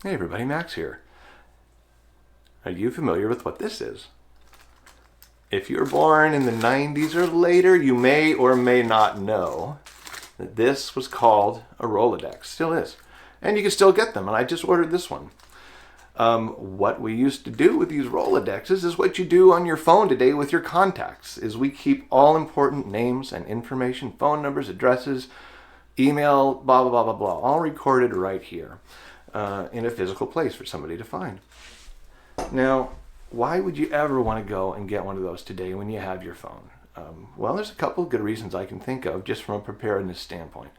Hey everybody, Max here. Are you familiar with what this is? If you were born in the 90s or later, you may or may not know that this was called a Rolodex. Still is. And you can still get them, and I just ordered this one. What we used to do with these Rolodexes is what you do on your phone today with your contacts, is we keep all important names and information, phone numbers, addresses, email, blah, blah, blah, blah, blah, all recorded right here. In a physical place for somebody to find. Now, why would you ever want to go and get one of those today when you have your phone? Well, there's a couple of good reasons I can think of just from a preparedness standpoint.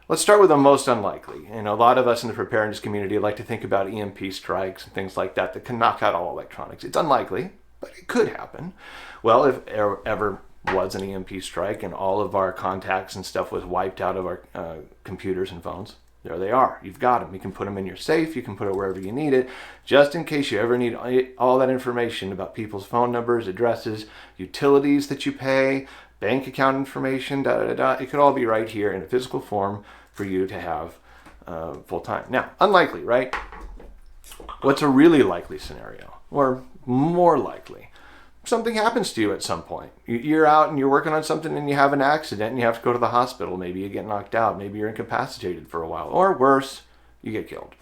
Let's start with the most unlikely. A lot of us in the preparedness community like to think about EMP strikes and things like that can knock out all electronics. It's unlikely, but it could happen. Well, if ever was an EMP strike and all of our contacts and stuff was wiped out of our computers and phones, there they are. You've got them. You can put them in your safe. You can put it wherever you need it, just in case you ever need all that information about people's phone numbers, addresses, utilities that you pay, bank account information, It could all be right here in a physical form for you to have full time. Now, unlikely, right? What's a really likely scenario? Or more likely? Something happens to you at some point. You're out and you're working on something and you have an accident and you have to go to the hospital. Maybe you get knocked out. Maybe you're incapacitated for a while. Or worse, you get killed.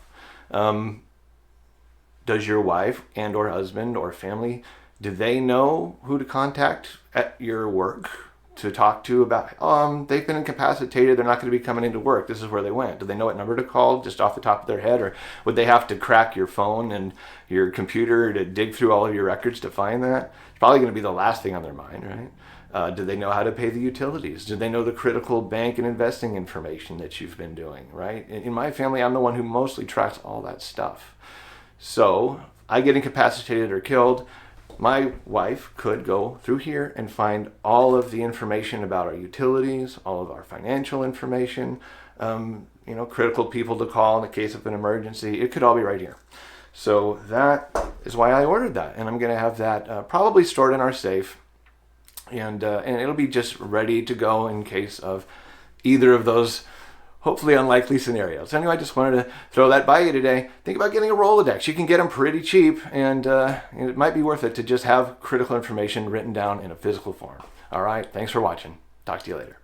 Does your wife and or husband or family, do they know who to contact at your work to talk to about, they've been incapacitated, they're not going to be coming into work, this is where they went? Do they know what number to call just off the top of their head? Or would they have to crack your phone and your computer to dig through all of your records to find that? It's probably going to be the last thing on their mind, right? Do they know how to pay the utilities? Do they know the critical bank and investing information that you've been doing, right? In my family, I'm the one who mostly tracks all that stuff. So I get incapacitated or killed, my wife could go through here and find all of the information about our utilities, all of our financial information, critical people to call in the case of an emergency. It could all be right here. So that is why I ordered that. And I'm going to have that probably stored in our safe. And it'll be just ready to go in case of either of those hopefully unlikely scenarios. Anyway, I just wanted to throw that by you today. Think about getting a Rolodex. You can get them pretty cheap, and it might be worth it to just have critical information written down in a physical form. All right, thanks for watching. Talk to you later.